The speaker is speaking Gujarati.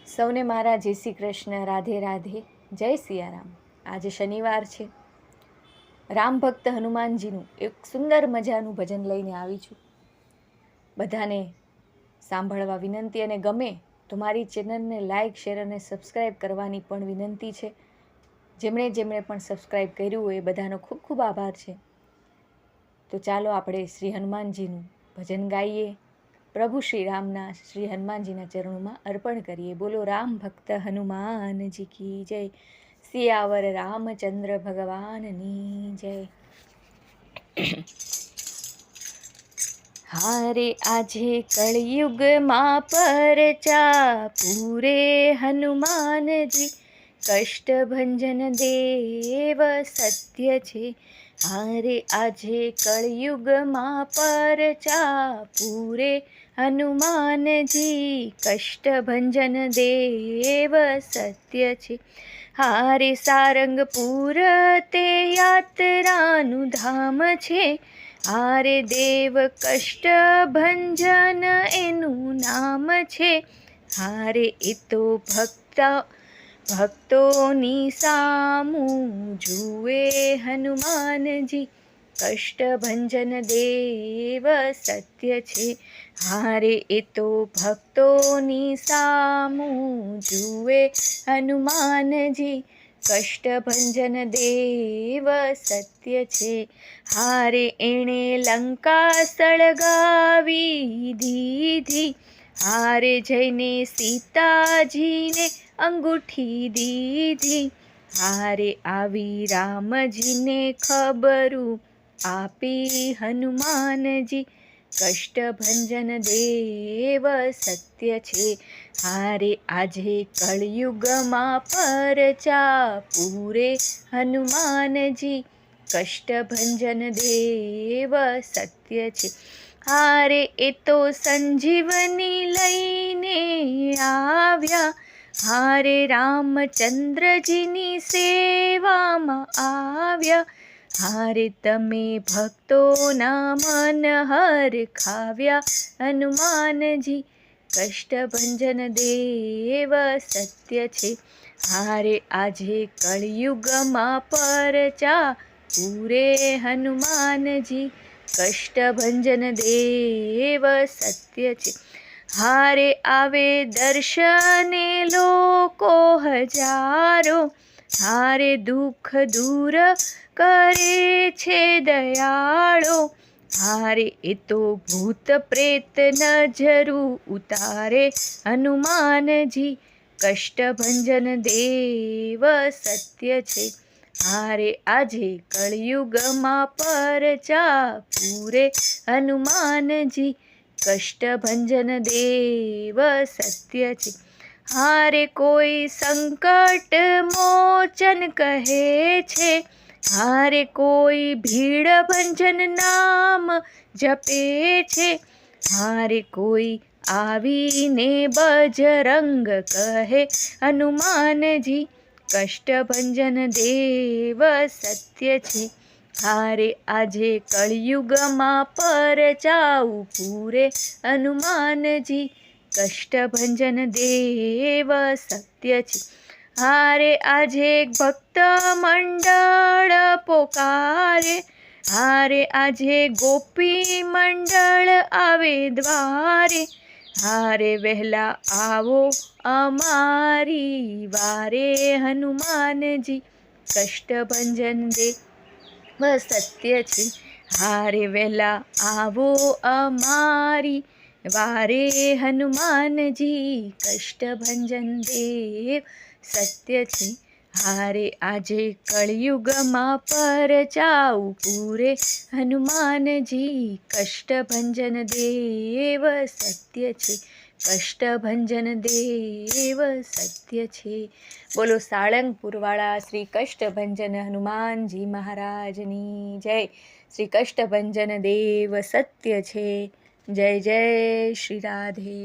સૌને મારા જય શ્રી કૃષ્ણ, રાધે રાધે, જય સિયારામ। આજે શનિવાર છે। રામ ભક્ત હનુમાનજીનું એક સુંદર મજાનું ભજન લઈને આવી છું। બધાને સાંભળવા વિનંતી, અને ગમે તો મારી ચેનલને લાઇક, શેર અને સબસ્ક્રાઈબ કરવાની પણ વિનંતી છે। જેમણે પણ સબસ્ક્રાઈબ કર્યું હોય એ બધાનો ખૂબ ખૂબ આભાર છે। તો ચાલો આપણે શ્રી હનુમાનજીનું ભજન ગાઈએ, પ્રભુ શ્રી રામના શ્રી હનુમાનજીના ચરણોમાં અર્પણ કરીએ। બોલો રામ ભક્ત હનુમાનજી કી જય, સિયાવર રામચંદ્ર ભગવાનની જય। હારે આજે કળયુગમાં પરચા પૂરે હનુમાનજી, કષ્ટભંજન દેવ સત્ય છે। હારે આજે કળયુગમાં પરચા પૂરે હનુમાનજી, કષ્ટભંજન દેવ સત્ય છે। હારે સારંગપુર તે યાત્રાનું ધામ છે, હારે દેવ કષ્ટભંજન એનું નામ છે। હારે એ તો ભક્તોની સામું જુએ હનુમાનજી, કષ્ટભંજન દેવ સત્ય છે। હારે એ તો ભક્તોની સામું જુએ હનુમાનજી, કષ્ટભંજન દેવ સત્ય છે। હારે એણે લંકા સળગાવી દીધી, હારે જઈને સીતાજીને અંગૂઠી દીધી, હારે આવી રામજીને ખબરું આપી હનુમાનજી, કષ્ટભંજન દેવ સત્ય છે। હારે આજે કળયુગમાં પરચા પૂરે હનુમાનજી, કષ્ટભંજન દેવ સત્ય છે। હારે એ તો સંજીવની લઈને આવ્યા, હારે રામચંદ્રજીની સેવામાં આવ્યા, હારે તમે ભક્તોના મન હરખાવ્યા હનુમાનજી, કષ્ટભંજન દેવ સત્ય છે। હારે આજે કળયુગમાં પરચા પૂરે હનુમાનજી, કષ્ટભંજન દેવ સત્ય છે। હારે આવે દર્શને લોકો હજારો, હારે દુઃખ દૂર કરે છે દયાળો, હારે એ તો ભૂત પ્રેત નજરું ઉતારે હનુમાનજી, કષ્ટભંજન દેવ સત્ય છે। હારે આજે કળયુગમાં પરચા પૂરે હનુમાનજી, કષ્ટભંજન દેવ સત્ય છે। હારે કોઈ સંકટ મોચન કહે છે, હારે કોઈ ભીડ ભંજન નામ જપે છે, હારે કોઈ આવીને બજરંગ કહે હનુમાનજી, કષ્ટભંજન દેવ સત્ય છે। હારે આજે કળયુગમાં પરચાઉ પૂરે હનુમાનજી, કષ્ટભંજન દેવ સત્ય છે। હારે આજે ભક્ત મંડળ પોકારે, હારે આજે ગોપી મંડળ આવે દ્વારે, હારે વહેલા આવો અમારી વારે હનુમાનજી, કષ્ટભંજન દેવ સત્ય છે। હારે વહેલા આવો અમારી વારે હનુમાનજી, કષ્ટભંજન દેવ સત્ય છે। હારે આજે કળયુગમાં પરચાઉ પૂરે હનુમાનજી, કષ્ટભંજન દેવ સત્ય છે, કષ્ટભંજન દેવ સત્ય છે। બોલો સાળંગપુરવાળા શ્રી કષ્ટભંજન હનુમાનજી મહારાજની જય। શ્રી કષ્ટભંજન દેવ સત્ય છે। જય જય શ્રી રાધે।